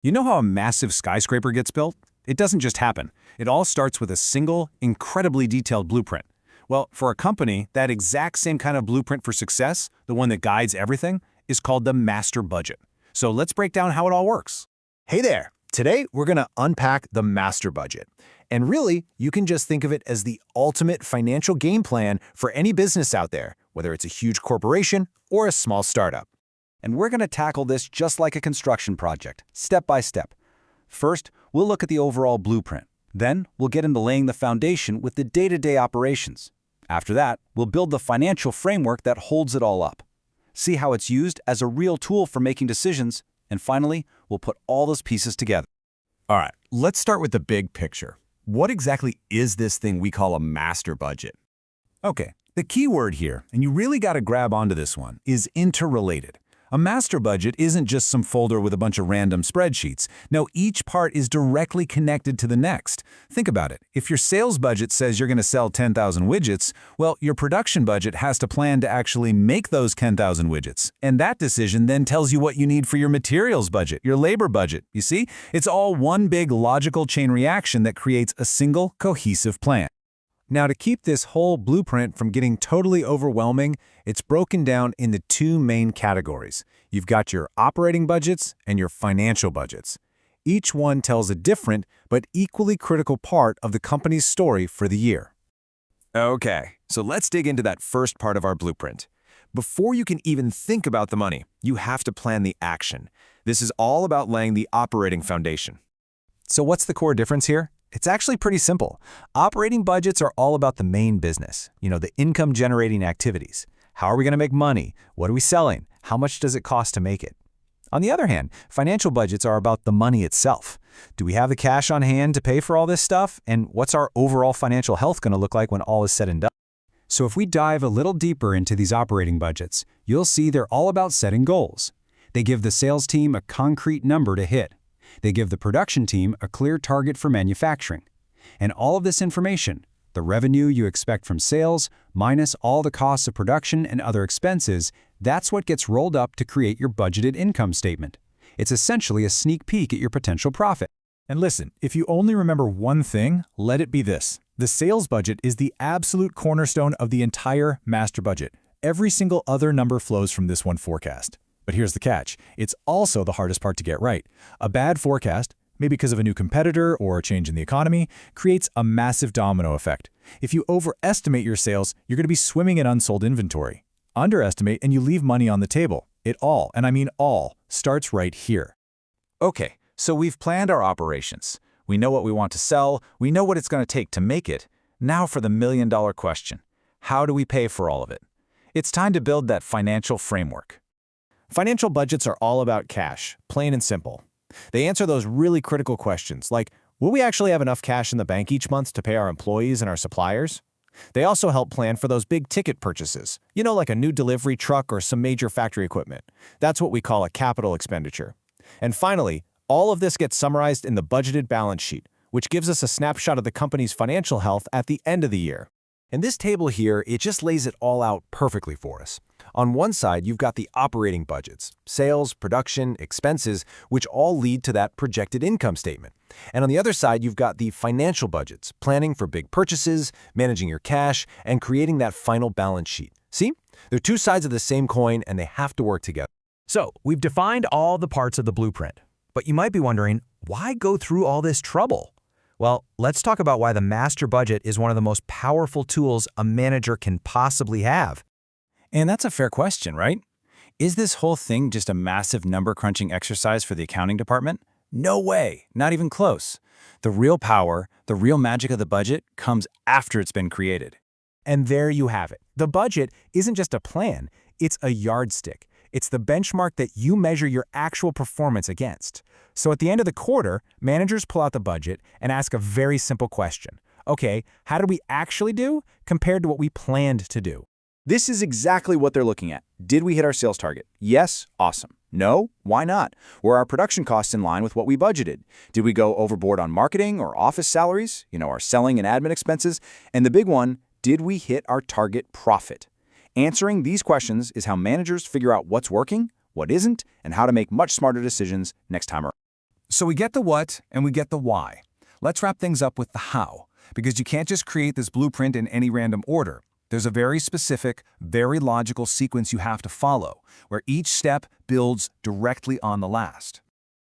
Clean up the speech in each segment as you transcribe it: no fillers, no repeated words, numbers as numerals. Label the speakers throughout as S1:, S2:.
S1: You know how a massive skyscraper gets built? It doesn't just happen. It all starts with a single, incredibly detailed blueprint. Well, for a company, that exact same kind of blueprint for success, the one that guides everything, is called the master budget. So let's break down how it all works.
S2: Hey there! Today, we're going to unpack the master budget. And really, you can just think of it as the ultimate financial game plan for any business out there, whether it's a huge corporation or a small startup.
S1: And we're going to tackle this just like a construction project, step by step. First, we'll look at the overall blueprint. Then, we'll get into laying the foundation with the day-to-day operations. After that, we'll build the financial framework that holds it all up. See how it's used as a real tool for making decisions. And finally, we'll put all those pieces together.
S2: All right, let's start with the big picture. What exactly is this thing we call a master budget?
S1: Okay, the key word here, and you really got to grab onto this one, is interrelated. A master budget isn't just some folder with a bunch of random spreadsheets. No, each part is directly connected to the next. Think about it. If your sales budget says you're going to sell 10,000 widgets, well, your production budget has to plan to actually make those 10,000 widgets. And that decision then tells you what you need for your materials budget, your labor budget. You see? It's all one big logical chain reaction that creates a single, cohesive plan. Now, to keep this whole blueprint from getting totally overwhelming, it's broken down into two main categories. You've got your operating budgets and your financial budgets. Each one tells a different but equally critical part of the company's story for the year.
S2: Okay, so let's dig into that first part of our blueprint. Before you can even think about the money, you have to plan the action. This is all about laying the operating foundation.
S1: So what's the core difference here? It's actually pretty simple. Operating budgets are all about the main business, the income-generating activities. How are we going to make money? What are we selling? How much does it cost to make it? On the other hand, financial budgets are about the money itself. Do we have the cash on hand to pay for all this stuff? And what's our overall financial health going to look like when all is said and done? So if we dive a little deeper into these operating budgets, you'll see they're all about setting goals. They give the sales team a concrete number to hit. They give the production team a clear target for manufacturing. And all of this information, the revenue you expect from sales, minus all the costs of production and other expenses, that's what gets rolled up to create your budgeted income statement. It's essentially a sneak peek at your potential profit.
S3: And listen, if you only remember one thing, let it be this. The sales budget is the absolute cornerstone of the entire master budget. Every single other number flows from this one forecast. But here's the catch. It's also the hardest part to get right. A bad forecast, maybe because of a new competitor or a change in the economy, creates a massive domino effect. If you overestimate your sales, you're going to be swimming in unsold inventory. Underestimate and you leave money on the table. It all, and I mean all, starts right here.
S1: Okay, so we've planned our operations. We know what we want to sell. We know what it's going to take to make it. Now for the million-dollar question. How do we pay for all of it? It's time to build that financial framework.
S2: Financial budgets are all about cash, plain and simple. They answer those really critical questions like, will we actually have enough cash in the bank each month to pay our employees and our suppliers? They also help plan for those big ticket purchases, like a new delivery truck or some major factory equipment. That's what we call a capital expenditure. And finally, all of this gets summarized in the budgeted balance sheet, which gives us a snapshot of the company's financial health at the end of the year.
S1: In this table here, it just lays it all out perfectly for us. On one side, you've got the operating budgets, sales, production, expenses, which all lead to that projected income statement. And on the other side, you've got the financial budgets, planning for big purchases, managing your cash, and creating that final balance sheet. See? They're two sides of the same coin, and they have to work together.
S4: So, we've defined all the parts of the blueprint. But you might be wondering, why go through all this trouble? Well, let's talk about why the master budget is one of the most powerful tools a manager can possibly have.
S1: And that's a fair question, right? Is this whole thing just a massive number-crunching exercise for the accounting department? No way, not even close. The real power, the real magic of the budget comes after it's been created.
S3: And there you have it. The budget isn't just a plan, it's a yardstick. It's the benchmark that you measure your actual performance against. So at the end of the quarter, managers pull out the budget and ask a very simple question. Okay, how did we actually do compared to what we planned to do?
S5: This is exactly what they're looking at. Did we hit our sales target? Yes, awesome. No, why not? Were our production costs in line with what we budgeted? Did we go overboard on marketing or office salaries, our selling and admin expenses? And the big one, did we hit our target profit? Answering these questions is how managers figure out what's working, what isn't, and how to make much smarter decisions next time around.
S3: So we get the what and we get the why. Let's wrap things up with the how, because you can't just create this blueprint in any random order. There's a very specific, very logical sequence you have to follow, where each step builds directly on the last.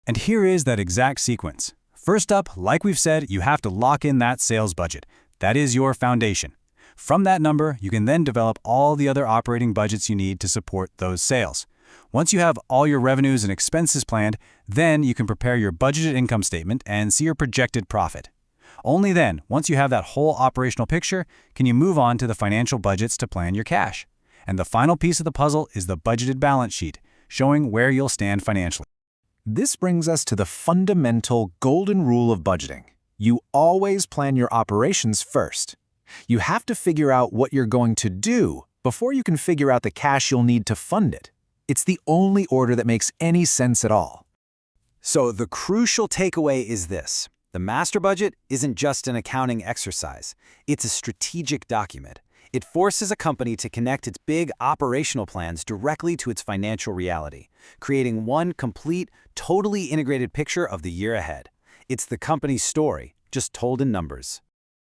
S3: And here is that exact sequence. First up, like we've said, you have to lock in that sales budget. That is your foundation. From that number, you can then develop all the other operating budgets you need to support those sales. Once you have all your revenues and expenses planned, then you can prepare your budgeted income statement and see your projected profit. Only then, once you have that whole operational picture, can you move on to the financial budgets to plan your cash. And the final piece of the puzzle is the budgeted balance sheet, showing where you'll stand financially.
S2: This brings us to the fundamental golden rule of budgeting. You always plan your operations first. You have to figure out what you're going to do before you can figure out the cash you'll need to fund it. It's the only order that makes any sense at all.
S1: So the crucial takeaway is this. The master budget isn't just an accounting exercise. It's a strategic document. It forces a company to connect its big operational plans directly to its financial reality, creating one complete, totally integrated picture of the year ahead. It's the company's story, just told in numbers.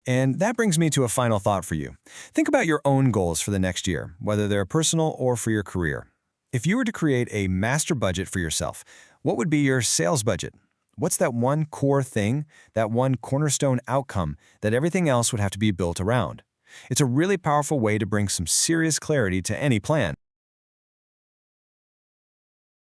S2: And that brings me to a final thought for you. Think about your own goals for the next year, whether they're personal or for your career. If you were to create a master budget for yourself, what would be your sales budget? What's that one core thing, that one cornerstone outcome that everything else would have to be built around? It's a really powerful way to bring some serious clarity to any plan.